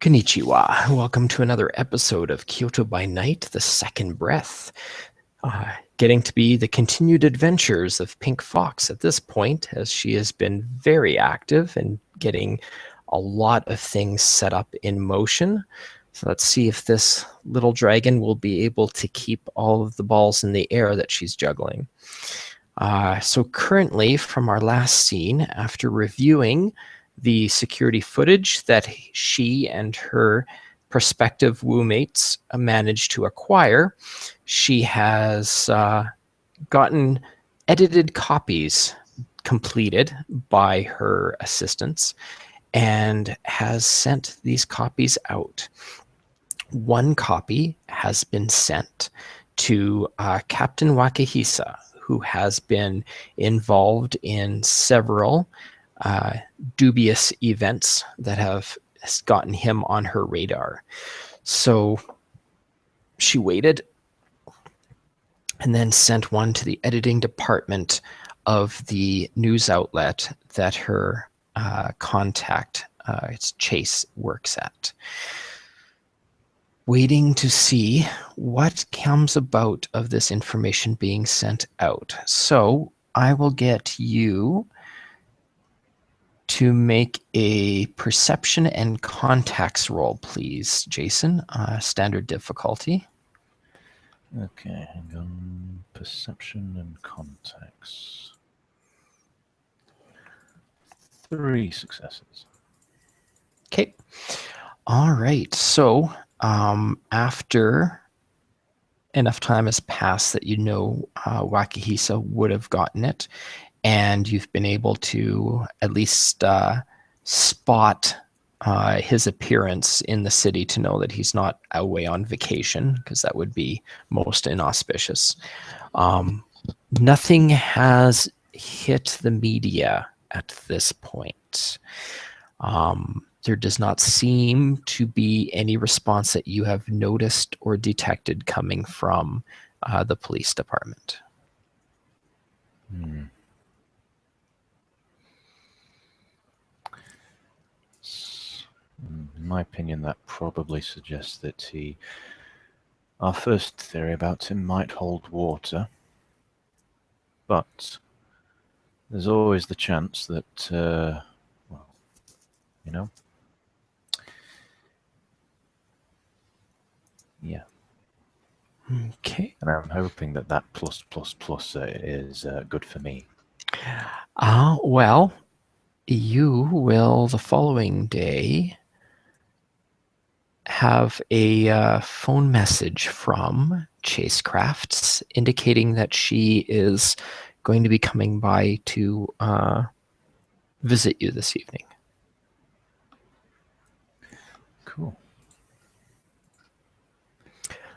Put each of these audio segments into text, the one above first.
Konnichiwa. Welcome to another episode of Kyoto by Night, The Second Breath. Getting to be the continued adventures of Pink Fox at this point, as she has been very active and getting a lot of things set up in motion. So let's see if this little dragon will be able to keep all of the balls in the air that she's juggling. So currently, from our last scene, after reviewing the security footage that she and her prospective woo-mates managed to acquire, she has gotten edited copies completed by her assistants and has sent these copies out. One copy has been sent to Captain Wakahisa, who has been involved in several dubious events that have gotten him on her radar. So she waited and then sent one to the editing department of the news outlet that her contact, it's Chase, works at. Waiting to see what comes about of this information being sent out. So I will get you to make a perception and contacts roll, please, Jason. Standard difficulty. Okay, hang on. Perception and contacts. 3 successes. Okay. All right. So after enough time has passed that you know Wakahisa would have gotten it, and you've been able to at least spot his appearance in the city to know that he's not away on vacation, because that would be most inauspicious. Nothing has hit the media at this point. There does not seem to be any response that you have noticed or detected coming from the police department. In my opinion, that probably suggests that our first theory about him might hold water, but there's always the chance that, well, you know, yeah. Okay. And I'm hoping that that plus is good for me. Well, you will the following day have a phone message from Chase Crafts indicating that she is going to be coming by to visit you this evening. Cool.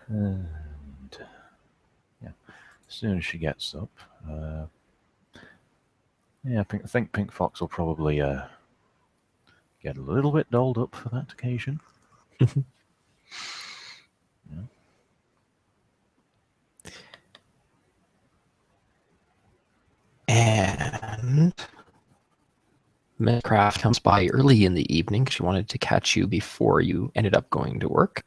And yeah, as soon as she gets up, yeah, I think Pink Fox will probably get a little bit dolled up for that occasion. Yeah. And Miss Craft comes by early in the evening. She wanted to catch you before you ended up going to work.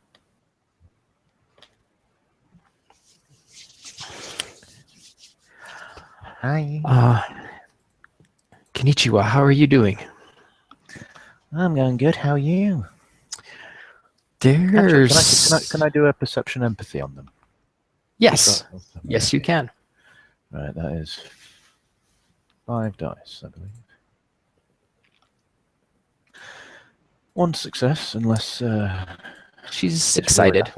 Hi. Konnichiwa, how are you doing? I'm going good. How are you? There's... Actually, can I do a perception empathy on them? Yes. Yes, you can. Right, that is 5 dice, I believe. 1 success, unless she's excited.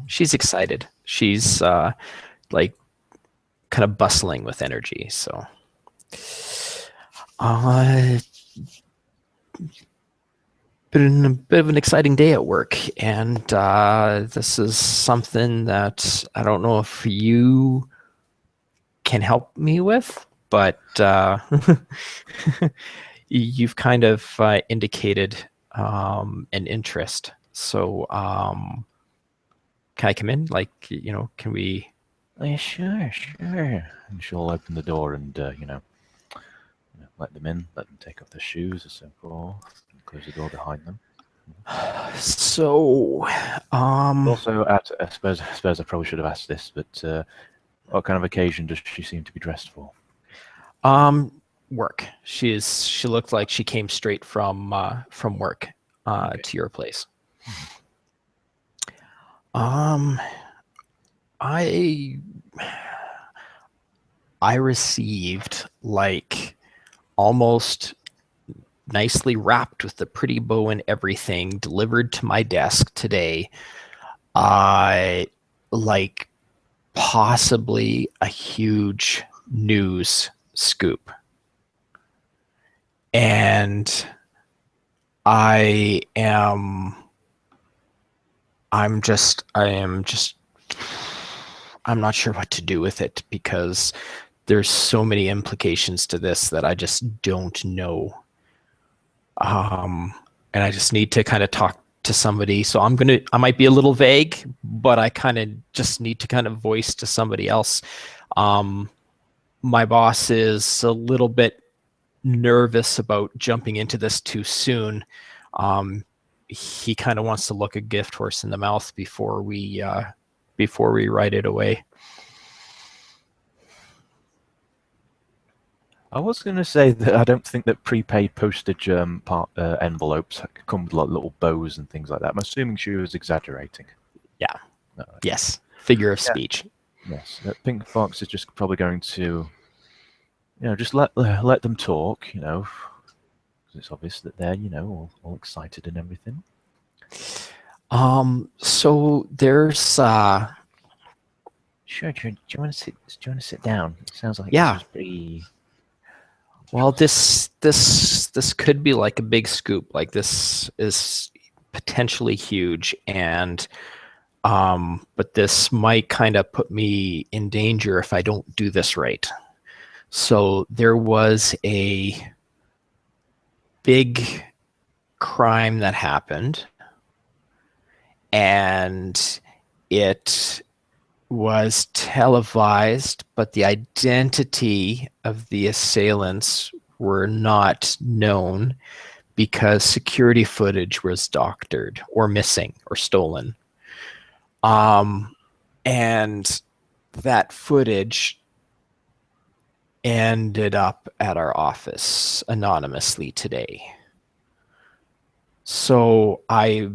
She's excited. She's like kind of bustling with energy. So, been a bit of an exciting day at work, and this is something that I don't know if you can help me with, but you've kind of indicated an interest. So can I come in? Like, you know, can we? Oh, yeah, sure. And she'll open the door and, let them in, let them take off their shoes and so forth, and close the door behind them. So, Also, I suppose I probably should have asked this, but what kind of occasion does she seem to be dressed for? work. She looked like she came straight from work Okay. to your place. Hmm. Um, I I received like almost nicely wrapped with the pretty bow and everything delivered to my desk today. I like possibly a huge news scoop. And I am I am just I'm not sure what to do with it because there's so many implications to this that I just don't know. Um, and I just need to kind of talk to somebody. So I might be a little vague, but I kind of just need to kind of voice to somebody else. Um, my boss is a little bit nervous about jumping into this too soon. Um, he kind of wants to look a gift horse in the mouth before we write it away. I was going to say that I don't think that prepaid postage envelopes come with like little bows and things like that. I'm assuming she was exaggerating. Yeah. No, Yes. Figure of yeah. speech. Yes. Pink Fox is just probably going to, just let them talk. Because it's obvious that they're, all excited and everything. So there's Sure. Do you want to sit? Do you want to sit down? It sounds like this yeah. was pretty. Well, this could be like a big scoop. Like this is potentially huge, and but this might kind of put me in danger if I don't do this right. So there was a big crime that happened, and it was televised, but the identity of the assailants were not known because security footage was doctored or missing or stolen. Um, and that footage ended up at our office anonymously today. So I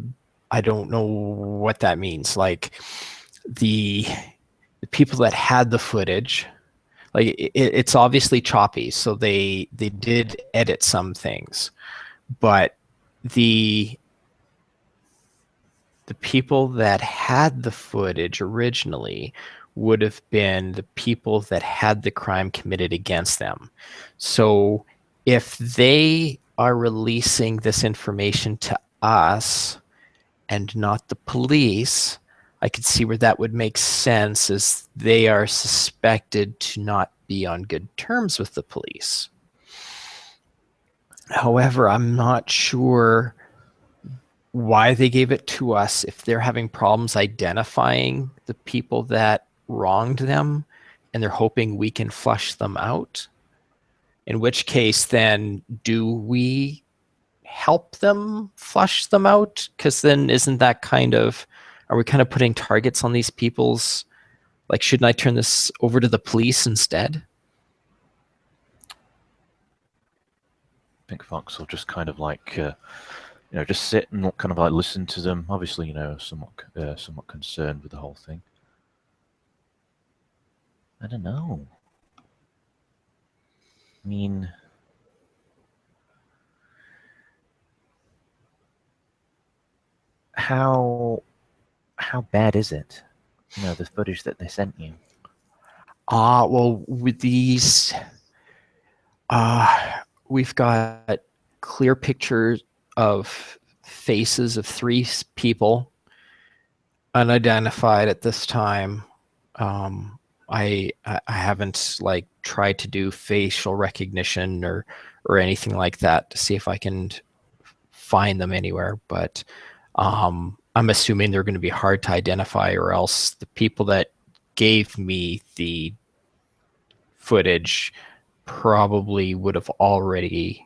don't know what that means. Like the the people that had the footage, like it's obviously choppy, so they did edit some things, but the the people that had the footage originally would have been the people that had the crime committed against them. So if they are releasing this information to us and not the police, I could see where that would make sense as they are suspected to not be on good terms with the police. However, I'm not sure why they gave it to us if they're having problems identifying the people that wronged them and they're hoping we can flush them out. In which case, then do we help them flush them out? Because then isn't that are we kind of putting targets on these people's, like, shouldn't I turn this over to the police instead? Pink Fox will just kind of like, just sit and kind of like listen to them. Obviously, somewhat concerned with the whole thing. I don't know. I mean, how bad is it? The footage that they sent you. Well, with these, we've got clear pictures of faces of three people unidentified at this time. I haven't like tried to do facial recognition or anything like that to see if I can find them anywhere, but I'm assuming they're going to be hard to identify, or else the people that gave me the footage probably would have already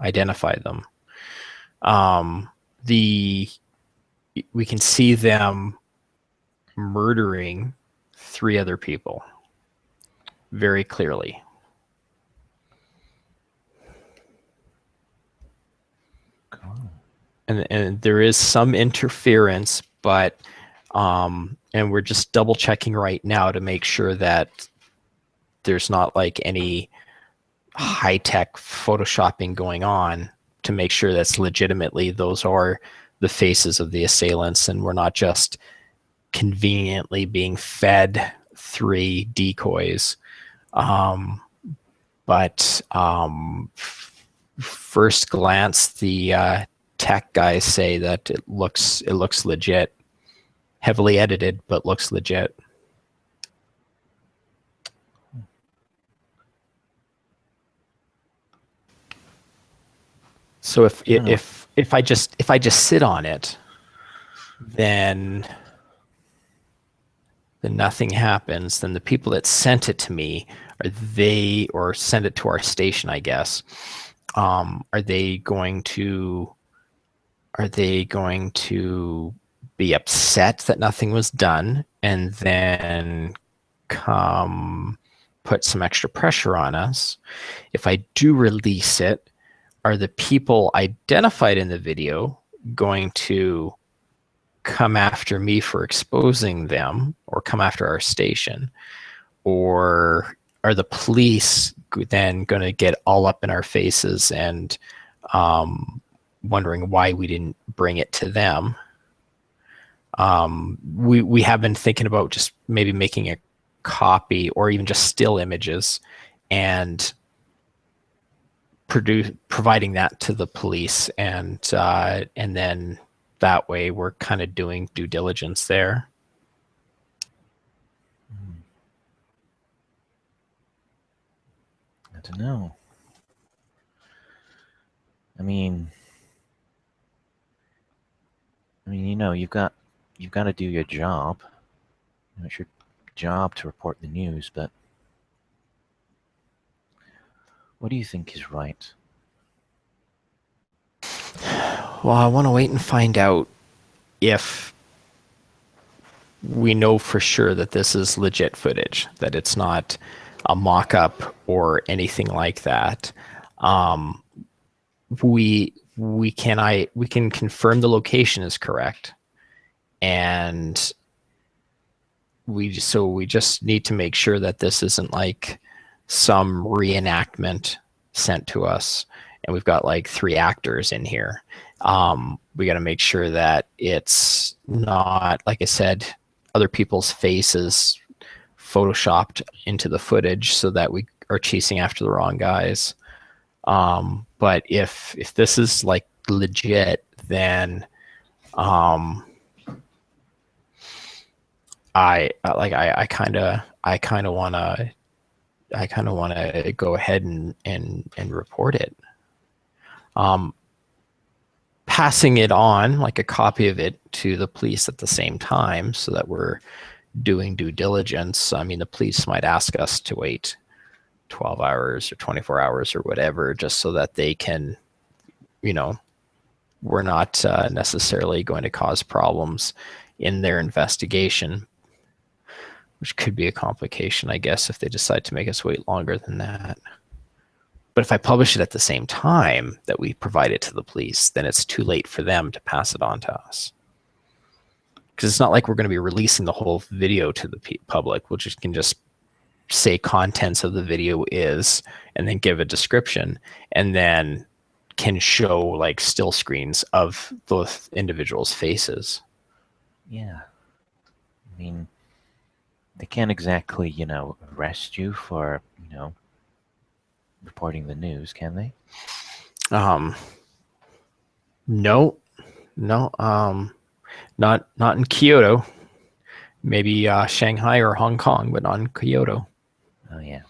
identified them. Um, we can see them murdering 3 other people very clearly. Cool. And there is some interference, but and we're just double checking right now to make sure that there's not like any high-tech photoshopping going on, to make sure that's legitimately those are the faces of the assailants, and we're not just conveniently being fed 3 decoys. But first glance, the tech guys say that it looks legit, heavily edited, but looks legit. So if I just sit on it, then nothing happens. Then the people that sent it to me, or send it to our station, I guess, are they going to be upset that nothing was done, and then come put some extra pressure on us? If I do release it, are the people identified in the video going to come after me for exposing them, or come after our station? Or are the police then going to get all up in our faces and wondering why we didn't bring it to them? We have been thinking about just maybe making a copy, or even just still images, and providing that to the police, and then that way we're kind of doing due diligence there. I don't know. I mean, you know, you've got to do your job. You know, it's your job to report the news, but what do you think is right? Well, I want to wait and find out if we know for sure that this is legit footage, that it's not a mock-up or anything like that. We can confirm the location is correct, and we just need to make sure that this isn't like some reenactment sent to us, and we've got like 3 actors in here. We got to make sure that it's not, like I said, other people's faces photoshopped into the footage so that we are chasing after the wrong guys. But if this is like legit, then I kind of want to go ahead and report it. Passing it on, like a copy of it, to the police at the same time, so that we're doing due diligence. I mean, the police might ask us to wait 12 hours or 24 hours or whatever, just so that they can, we're not necessarily going to cause problems in their investigation, which could be a complication, I guess, if they decide to make us wait longer than that. But if I publish it at the same time that we provide it to the police, then it's too late for them to pass it on to us. Because it's not like we're going to be releasing the whole video to the public, which can just say contents of the video is, and then give a description, and then can show like still screens of those individuals' faces. Yeah. I mean, they can't exactly, arrest you for, reporting the news, can they? No, not in Kyoto. Maybe Shanghai or Hong Kong, but not in Kyoto. Oh, yeah.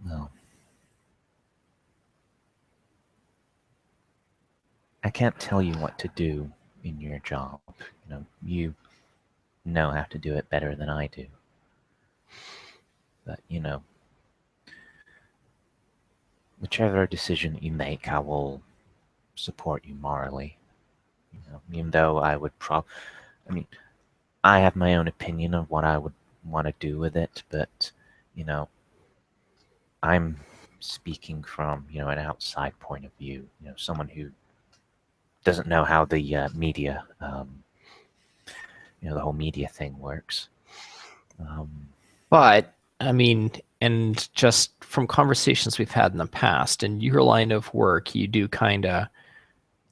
No. I can't tell you what to do in your job. You know how to do it better than I do. But, whichever decision you make, I will support you morally. You know, even though I would I mean, I have my own opinion of what I would want to do with it, but you know, I'm speaking from an outside point of view. Someone who doesn't know how the media, the whole media thing works. But I mean, and just from conversations we've had in the past, in your line of work, you do kind of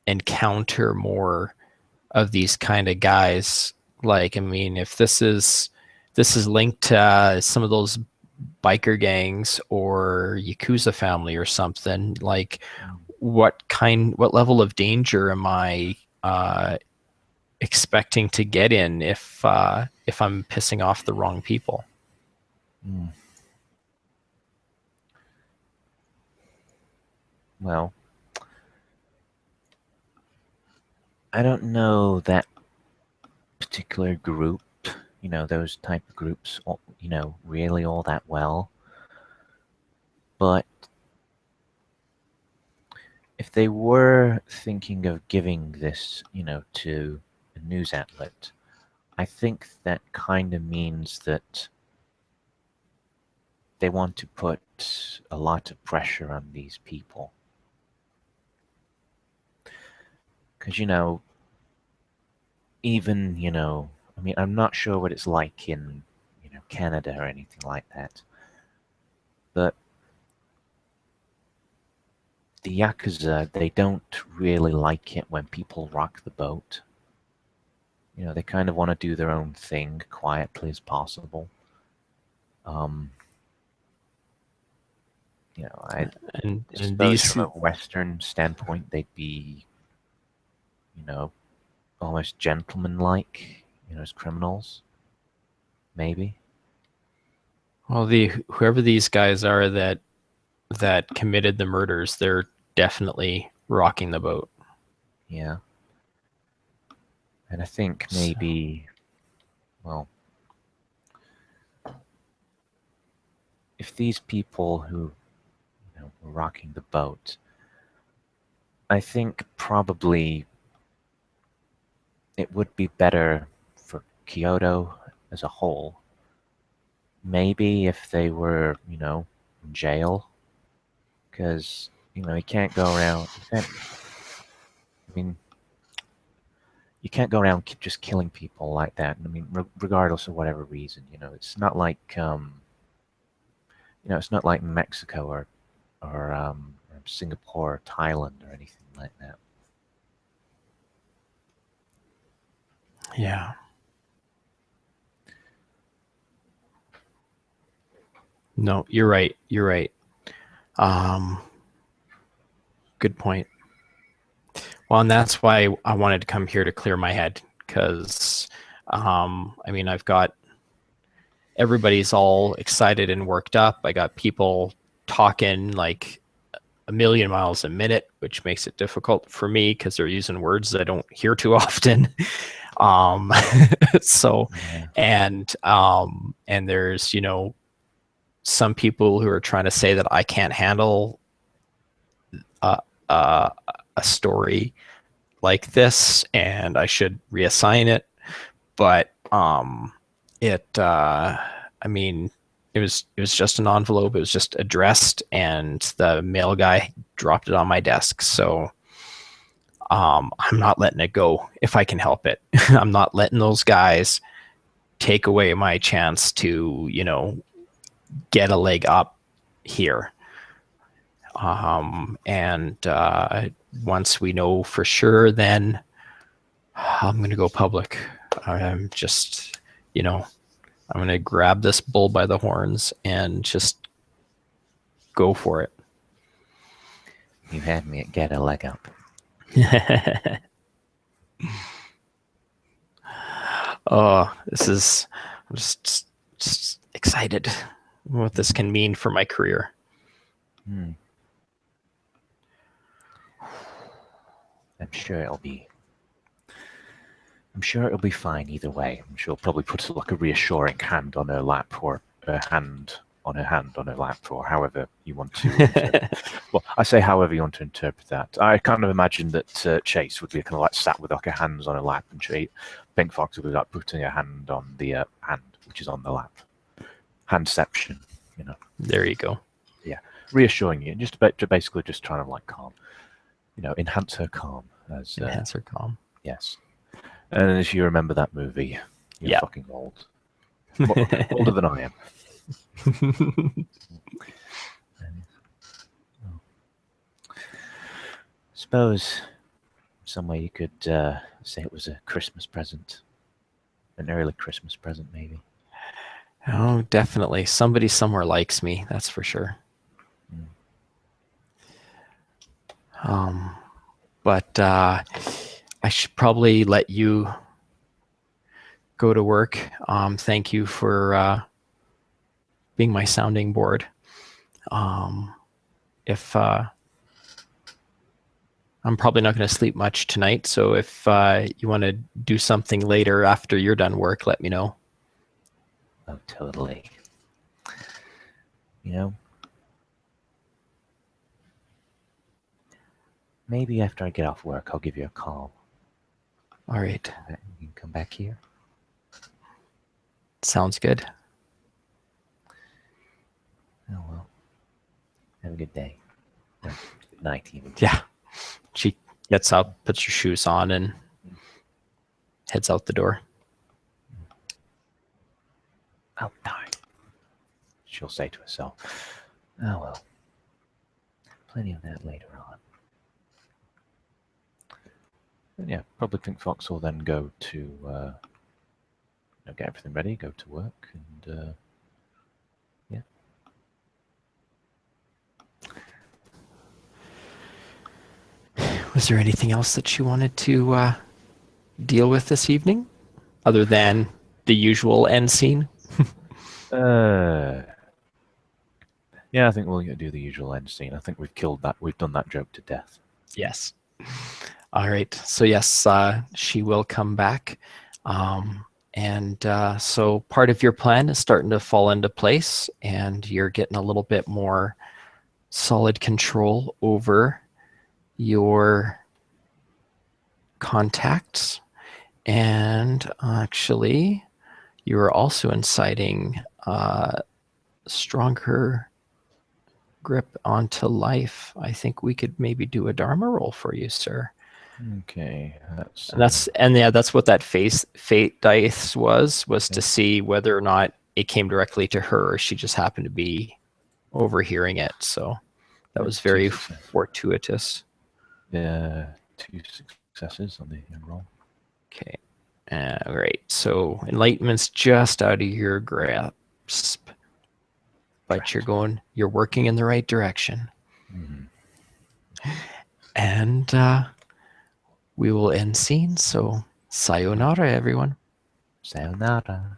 encounter more of these kind of guys. Like, I mean, if this is linked to some of those biker gangs or Yakuza family or something, like what level of danger am I expecting to get in if I'm pissing off the wrong people? Mm. Well, I don't know that particular group, those type of groups, really all that well. But if they were thinking of giving this, to a news outlet, I think that kind of means that they want to put a lot of pressure on these people. Because, even, I mean, I'm not sure what it's like in, Canada or anything like that. But the Yakuza, they don't really like it when people rock the boat. They kind of want to do their own thing quietly as possible. I And suppose these from a Western standpoint, they'd be, you know, almost gentleman-like, as criminals, maybe. well, whoever these guys are that committed the murders, they're definitely rocking the boat. Yeah. And I think So, maybe, well, if these people who, were rocking the boat, I think probably it would be better for Kyoto as a whole. Maybe if they were, in jail, because you can't go around. I mean, you can't go around just killing people like that. I mean, regardless of whatever reason, it's not like it's not like Mexico or Singapore or Thailand or anything like that. yeah. No, you're right. You're right. Um, Good point. Well, and that's why I wanted to come here to clear my head because, I mean, I've got everybody's all excited and worked up. I got people talking like a million miles a minute, which makes it difficult for me because they're using words I don't hear too often. Um, so, Yeah. and there's some people who are trying to say that I can't handle a, a, a story like this and I should reassign it. But I mean, it was just an envelope. It was just addressed, and the mail guy dropped it on my desk. So I'm not letting it go if I can help it. I'm not letting those guys take away my chance to get a leg up here. And once we know for sure, then I'm going to go public. I'm just, I'm going to grab this bull by the horns and just go for it. You had me at get a leg up. I'm just excited what this can mean for my career. Hmm. I'm sure it'll be. I'm sure it'll be fine either way. I'm sure it'll probably put like a reassuring hand on her lap or her hand on her hand, on her lap, or however you want to. Well, I say however you want to interpret that. I kind of imagine that Chase would be kind of like sat with like her hands on her lap, and Pink Fox would be like putting her hand on the hand, which is on the lap. Handception, you know. There you go. Yeah, reassuring you, just about to basically just trying to like calm, you know, enhance her calm. As Enhance her calm. yes. And if you remember that movie, you're fucking old. Older than I am. Suppose some way you could say it was a Christmas present. An early Christmas present, maybe. Oh, definitely. Somebody somewhere likes me, that's for sure. But I should probably let you go to work. Thank you for being my sounding board. If I'm probably not going to sleep much tonight, so if you want to do something later after you're done work, let me know. Oh, totally. You know, maybe after I get off work, I'll give you a call. All right. You can come back here. Sounds good. Oh, well. Have a good day. Good night, even. Yeah. She gets up, puts her shoes on, and heads out the door. I'll die. She'll say to herself. Oh, well. Plenty of that later on. And yeah, probably Pink Fox will then go to get everything ready, go to work, and yeah. Was there anything else that you wanted to deal with this evening, other than the usual end scene? Yeah, I think we'll do the usual end scene. I think we've killed that. We've done that joke to death. Yes. All right. So yes, she will come back. So part of your plan is starting to fall into place, and you're getting a little bit more solid control over your contacts. And actually, you are also inciting stronger grip onto life. I think we could maybe do a Dharma roll for you, sir. Okay, that's what that fate dice was to see whether or not it came directly to her, or she just happened to be overhearing it. So that was very fortuitous. Yeah, 2 successes on the roll. Okay. Right. So enlightenment's just out of your grasp, but you're working in the right direction. Mm-hmm. And we will end scene. So sayonara, everyone. Sayonara.